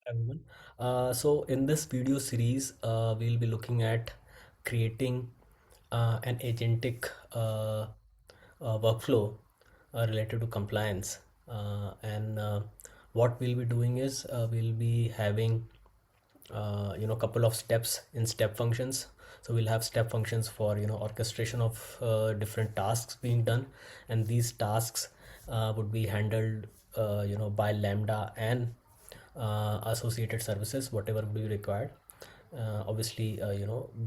everyone. So in this video series, we'll be looking at creating an agentic workflow related to compliance. And what we'll be doing is we'll be having couple of steps in step functions. So we'll have step functions for orchestration of different tasks being done, and these tasks would be handled by Lambda and associated services, whatever would be required. Obviously,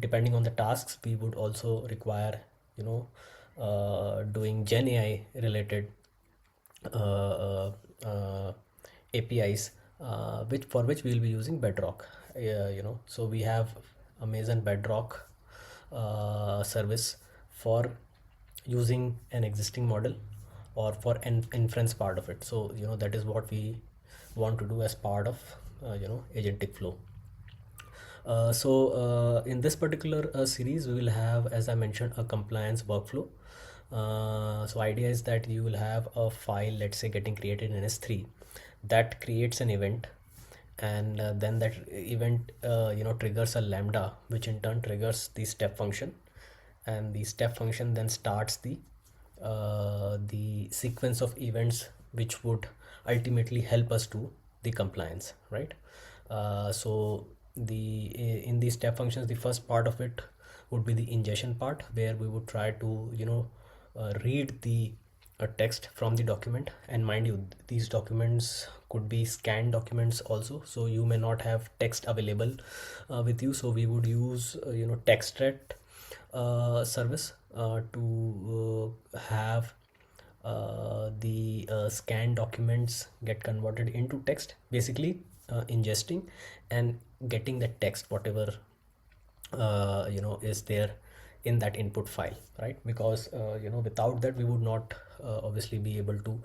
depending on the tasks, we would also require you know doing Gen AI related uh, uh, APIs, which we'll be using Bedrock. So we have Amazon Bedrock service for using an existing model or for an inference part of it. So that is what we want to do as part of agentic flow. In this particular series, we will have, as I mentioned, a compliance workflow. So idea is that you will have a file, let's say, getting created in S3 that creates an event, and then that event triggers a Lambda, which in turn triggers the step function, and the step function then starts the sequence of events which would ultimately help us do the compliance, right? So the in these step functions, the first part of it would be the ingestion part, where we would try to read the text from the document. And mind you, these documents could be scanned documents also, so you may not have text available with you. So we would use textret service to have the scanned documents get converted into text, basically ingesting and getting the text, whatever is there in that input file, right? Because without that, we would not obviously be able to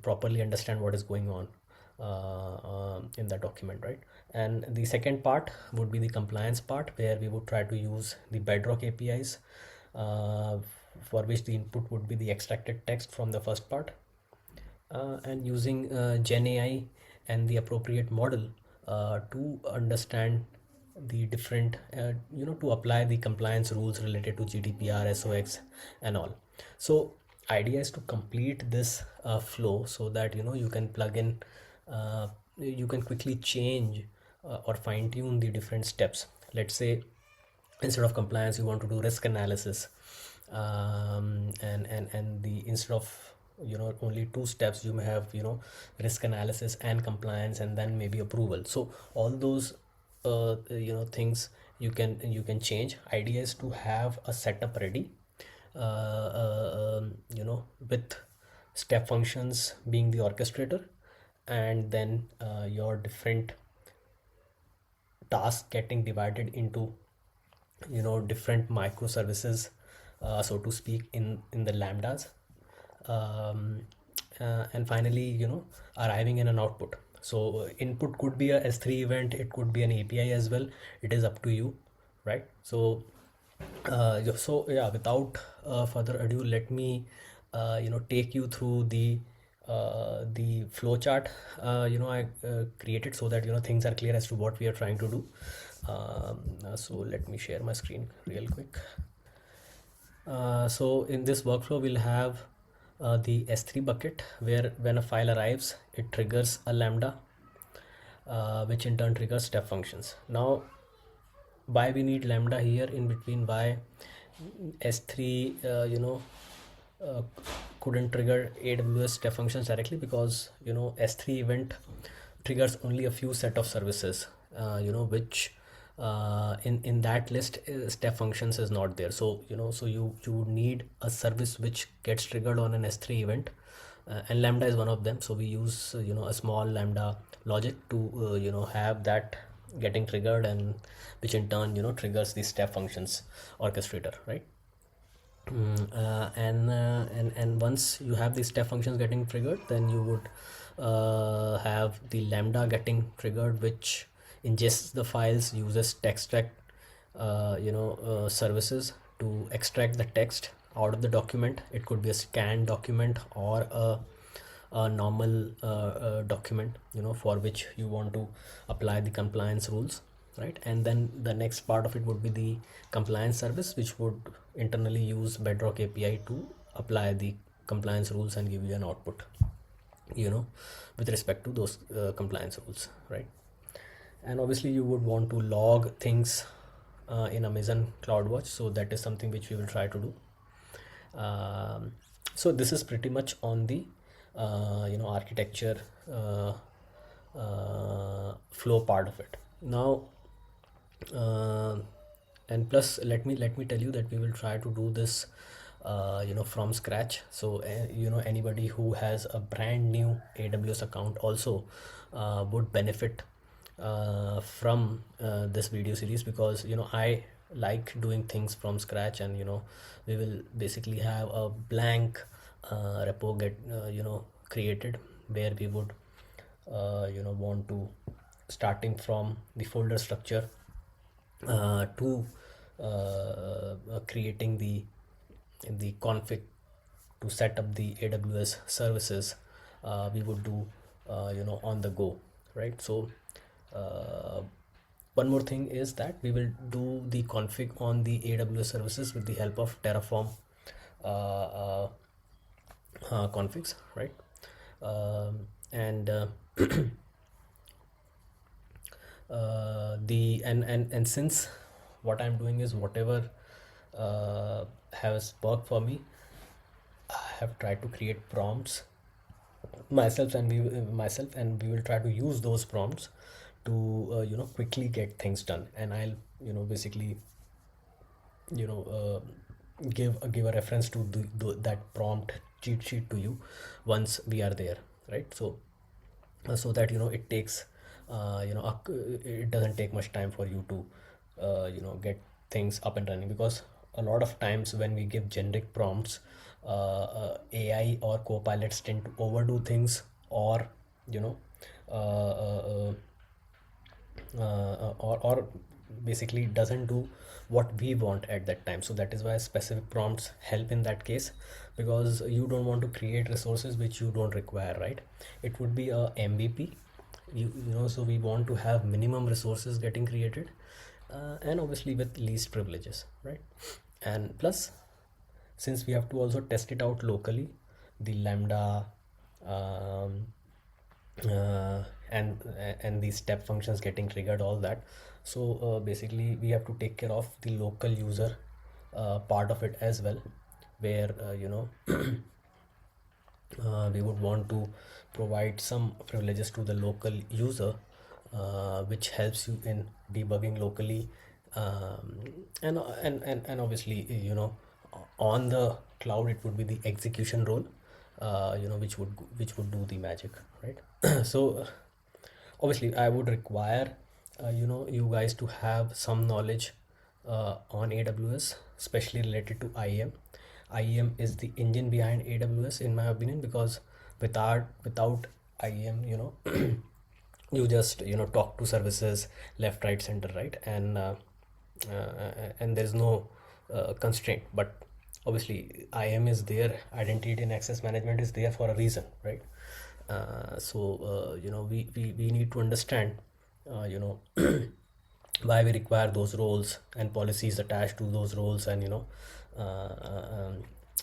properly understand what is going on in that document, right? And the second part would be the compliance part, where we would try to use the Bedrock APIs, for which the input would be the extracted text from the first part, and using Gen AI and the appropriate model to understand the different, to apply the compliance rules related to GDPR, SOX, and all. So idea is to complete this flow so that you can plug in, you can quickly change or fine tune the different steps. Let's say instead of compliance, you want to do risk analysis, and the instead of only two steps, you may have risk analysis and compliance, and then maybe approval. So all those things you can change. Idea is to have a setup ready, with step functions being the orchestrator, and then your different tasks getting divided into different microservices, so to speak, in the lambdas, um, and finally arriving in an output. So input could be a S3 event, it could be an API as well. It is up to you, right? So yeah, without further ado, let me take you through the flowchart I created, so that things are clear as to what we are trying to do. So let me share my screen real quick. So in this workflow, we'll have the S3 bucket, where when a file arrives, it triggers a Lambda, which in turn triggers step functions. Now, why we need Lambda here in between? Why S3 uh, couldn't trigger AWS step functions directly? Because S3 event triggers only a few set of services, which in that list, step functions is not there. So you would need a service which gets triggered on an S3 event, and Lambda is one of them. So we use a small Lambda logic to have that getting triggered, and which in turn triggers the step functions orchestrator, right? And once you have these step functions getting triggered, then you would have the Lambda getting triggered, which ingests the files, uses texttract services to extract the text out of the document. It could be a scanned document or a normal document, for which you want to apply the compliance rules, right? And then the next part of it would be the compliance service, which would internally use Bedrock API to apply the compliance rules and give you an output, with respect to those compliance rules, right? And obviously you would want to log things in Amazon CloudWatch, so that is something which we will try to do. So this is pretty much on the architecture flow part of it. Now and plus, let me tell you that we will try to do this from scratch. So anybody who has a brand new AWS account also would benefit from this video series, because I like doing things from scratch. And we will basically have a blank repo get created, where we would want to, starting from the folder structure to creating the config to set up the AWS services, we would do on the go, right? So one more thing is that we will do the config on the AWS services with the help of Terraform configs, right? And the and since what I'm doing is whatever has worked for me, I have tried to create prompts myself, and we will try to use those prompts to quickly get things done. And I'll basically give a reference to that prompt cheat sheet to you once we are there, right? So that it takes it doesn't take much time for you to get things up and running, because a lot of times when we give generic prompts, AI or co-pilots tend to overdo things, or uh, uh, or basically doesn't do what we want at that time. So that is why specific prompts help in that case, because you don't want to create resources which you don't require, right? It would be a MVP, so we want to have minimum resources getting created, and obviously with least privileges, right? And plus, since we have to also test it out locally, the Lambda um, uh, and the step functions getting triggered, all that. So basically we have to take care of the local user part of it as well, where we would want to provide some privileges to the local user, which helps you in debugging locally, and obviously on the cloud it would be the execution role, which would do the magic, right? So obviously I would require you guys to have some knowledge on AWS, especially related to IAM. IAM is the engine behind AWS, in my opinion, because without IAM, you just talk to services left, right, center, right? And there's no constraint. But obviously IAM is there, identity and access management is there for a reason, right? So we need to understand why we require those roles and policies attached to those roles, and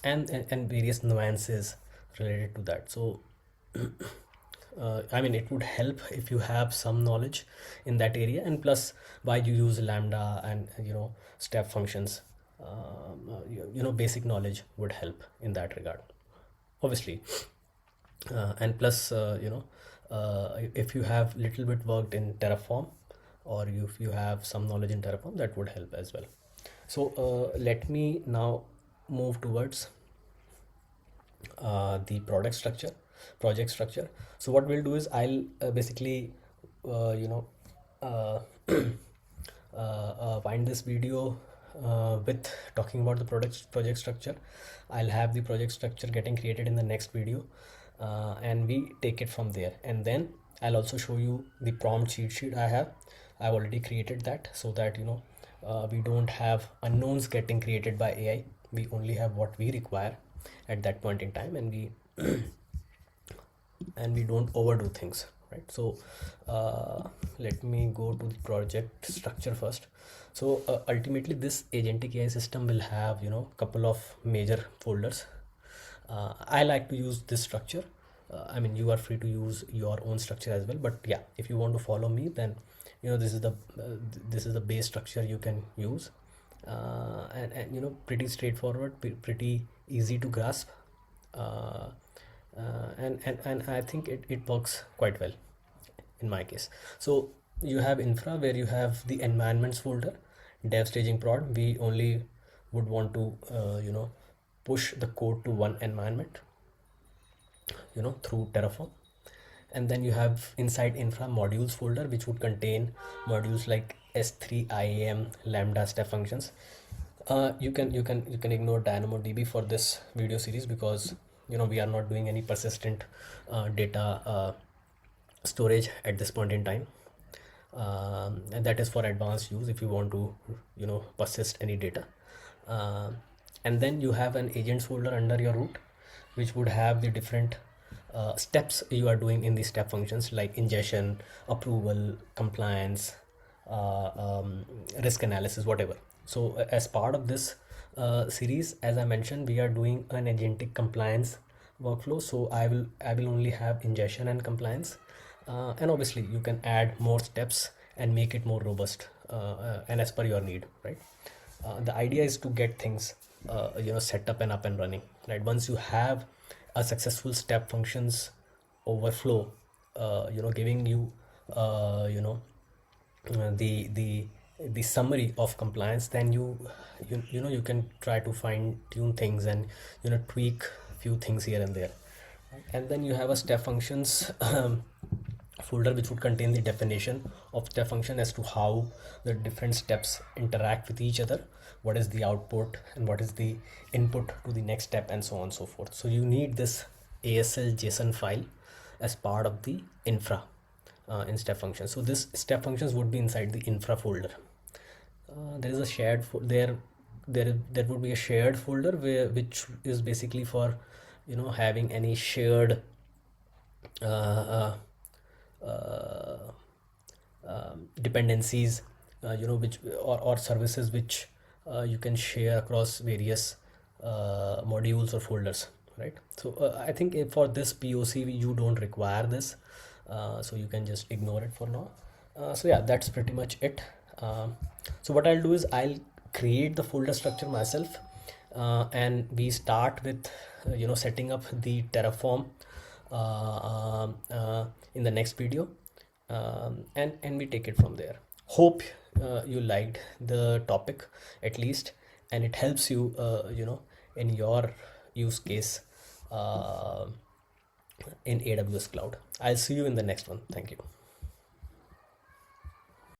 and various nuances related to that. So I mean, it would help if you have some knowledge in that area, and plus why you use Lambda and step functions. Basic knowledge would help in that regard, obviously. And plus if you have little bit worked in Terraform, or if you have some knowledge in Terraform, that would help as well. So let me now move towards the project structure. So what we'll do is I'll basically uh, wind this video with talking about the project structure. I'll have the project structure getting created in the next video, and we take it from there. And then I'll also show you the prompt cheat sheet I've already created that, so that we don't have unknowns getting created by AI. We only have what we require at that point in time, and we and we don't overdo things, right? So let me go to the project structure first. So ultimately this agentic AI system will have, couple of major folders. I like to use this structure. I mean, you are free to use your own structure as well, but yeah, if you want to follow me, then this is the base structure you can use. And pretty straightforward, pretty easy to grasp. uh, and I think it works quite well in my case. So you have infra, where you have the environments folder, dev staging prod. We only would want to push the code to one environment, through Terraform. And then you have inside infra modules folder, which would contain modules like S3, IAM, Lambda, Step Functions. You can ignore DynamoDB for this video series, because we are not doing any persistent data storage at this point in time. And that is for advanced use if you want to persist any data. And then you have an agents folder under your root, which would have the different steps you are doing in the step functions, like ingestion, approval, compliance, risk analysis, whatever. So as part of this series, as I mentioned, we are doing an agentic compliance workflow. So I will only have ingestion and compliance. And obviously you can add more steps and make it more robust, and as per your need, right? The idea is to get things set up and up and running, right? Once you have a successful step functions overflow, giving you the summary of compliance, then you can try to fine tune things and tweak few things here and there. And then you have a step functions folder, which would contain the definition of step function as to how the different steps interact with each other, what is the output and what is the input to the next step, and so on and so forth. So you need this ASL JSON file as part of the infra in step functions. So this step functions would be inside the infra folder. There is a shared there would be a shared folder which is basically for having any shared uh, uh, dependencies, which or services which you can share across various modules or folders, right? So I think for this POC you don't require this, so you can just ignore it for now. So yeah, that's pretty much it. So what I'll do is I'll create the folder structure myself, and we start with setting up the Terraform in the next video, and we take it from there. Hope you liked the topic at least, and it helps you in your use case in AWS cloud. I'll see you in the next one. Thank you.